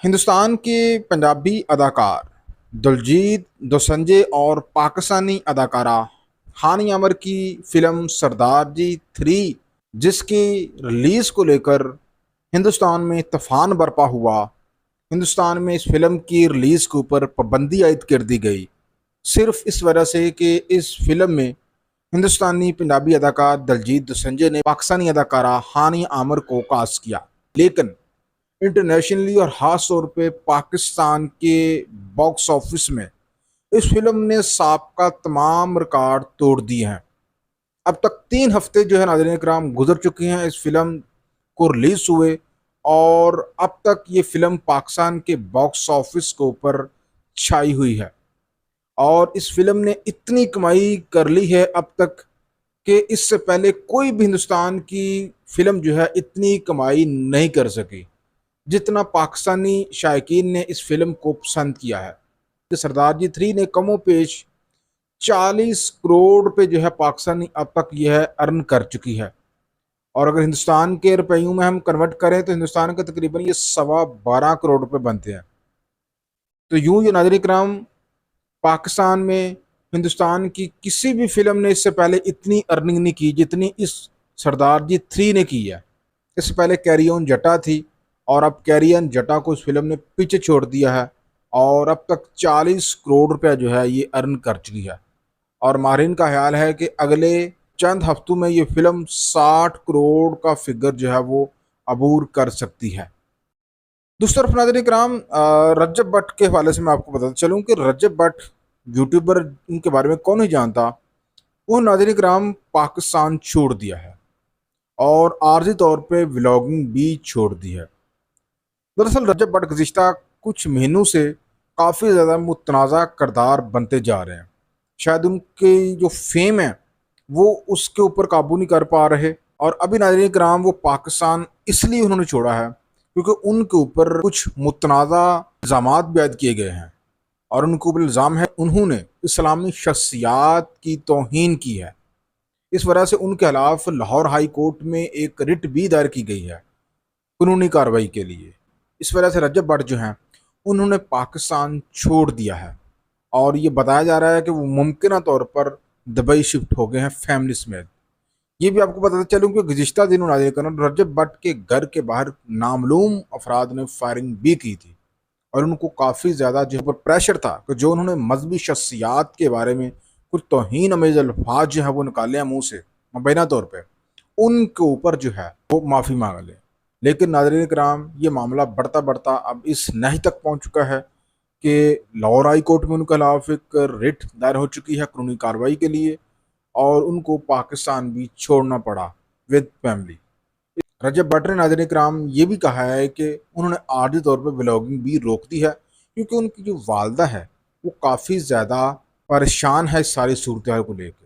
ہندوستان کے پنجابی اداکار دلجیت دوسنجے اور پاکستانی اداکارہ ہانی عامر کی فلم سردار جی 3، جس کی ریلیز کو لے کر ہندوستان میں طوفان برپا ہوا۔ ہندوستان میں اس فلم کی ریلیز کے اوپر پابندی عائد کر دی گئی، صرف اس وجہ سے کہ اس فلم میں ہندوستانی پنجابی اداکار دلجیت دوسنجے نے پاکستانی اداکارہ ہانی عامر کو کاسٹ کیا۔ لیکن انٹرنیشنلی اور خاص طور پہ پاکستان کے باکس آفس میں اس فلم نے سابقہ تمام ریکارڈ توڑ دیے ہیں۔ اب تک 3 ہفتے ناظرین کرام گزر چکے ہیں اس فلم کو ریلیز ہوئے، اور اب تک یہ فلم پاکستان کے باکس آفس کے اوپر چھائی ہوئی ہے، اور اس فلم نے اتنی کمائی کر لی ہے اب تک کہ اس سے پہلے کوئی بھی ہندوستان کی فلم اتنی کمائی نہیں کر سکی جتنا پاکستانی شائقین نے اس فلم کو پسند کیا ہے۔ کہ سردار جی 3 نے کم و بیش 40 کروڑ روپے پاکستانی اب تک ارن کر چکی ہے، اور اگر ہندوستان کے روپیوں میں ہم کنورٹ کریں تو ہندوستان کے تقریباً یہ 12.25 کروڑ روپے بنتے ہیں۔ تو یوں یہ ناظرین کرام پاکستان میں ہندوستان کی کسی بھی فلم نے اس سے پہلے اتنی ارننگ نہیں کی جتنی اس سردار جی 3 نے کی ہے۔ اس سے پہلے کیری آن جٹا تھی، اور اب کیری آن جٹا کو اس فلم نے پیچھے چھوڑ دیا ہے، اور اب تک 40 کروڑ روپے یہ ارن کر چکی ہے، اور ماہرین کا خیال ہے کہ اگلے چند ہفتوں میں یہ فلم 60 کروڑ کا فگر وہ عبور کر سکتی ہے۔ دوسری طرف ناظرین کرام رجب بٹ کے حوالے سے میں آپ کو بتاتا چلوں کہ رجب بٹ یوٹیوبر، ان کے بارے میں کون نہیں جانتا، وہ ناظرین کرام پاکستان چھوڑ دیا ہے اور عارضی طور پہ ولاگنگ بھی چھوڑ دی ہے۔ دراصل رجب بٹ گزشتہ کچھ مہینوں سے کافی زیادہ متنازع کردار بنتے جا رہے ہیں۔ شاید ان کی جو فیم ہے وہ اس کے اوپر قابو نہیں کر پا رہے، اور ابھی ناظرین کرام وہ پاکستان اس لیے انہوں نے چھوڑا ہے کیونکہ ان کے اوپر کچھ متنازع الزامات بھی عائد کیے گئے ہیں، اور ان کے اوپر الزام ہے انہوں نے اسلامی شخصیات کی توہین کی ہے۔ اس وجہ سے ان کے خلاف لاہور ہائی کورٹ میں ایک رٹ بھی دائر کی گئی ہے قانونی کارروائی کے لیے۔ اس وجہ سے رجب بٹ ہیں انہوں نے پاکستان چھوڑ دیا ہے، اور یہ بتایا جا رہا ہے کہ وہ ممکنہ طور پر دبئی شفٹ ہو گئے ہیں فیملی سمیت۔ یہ بھی آپ کو بتاتے چلوں کہ گزشتہ دنوں ناظرین کرام رجب بٹ کے گھر کے باہر نامعلوم افراد نے فائرنگ بھی کی تھی، اور ان کو کافی زیادہ پر پریشر تھا کہ جو انہوں نے مذہبی شخصیات کے بارے میں کچھ توہین امیز الفاظ وہ نکالے ہیں منہ سے مبینہ طور پہ، ان کے اوپر وہ معافی مانگ لیں۔ لیکن ناظرین کرام یہ معاملہ بڑھتا بڑھتا اب اس نہج تک پہنچ چکا ہے کہ لاہور ہائی کورٹ میں ان کے خلاف ایک رٹ دائر ہو چکی ہے قانونی کارروائی کے لیے، اور ان کو پاکستان بھی چھوڑنا پڑا ود فیملی۔ رجب بٹ نے ناظرین کرام یہ بھی کہا ہے کہ انہوں نے عارضی طور پہ ولاگنگ بھی روک دی ہے، کیونکہ ان کی جو والدہ ہے وہ کافی زیادہ پریشان ہے اس ساری صورتحال کو لے کے،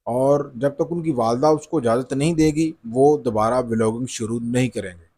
اور جب تک ان کی والدہ اس کو اجازت نہیں دے گی وہ دوبارہ ولاگنگ شروع نہیں کریں گے۔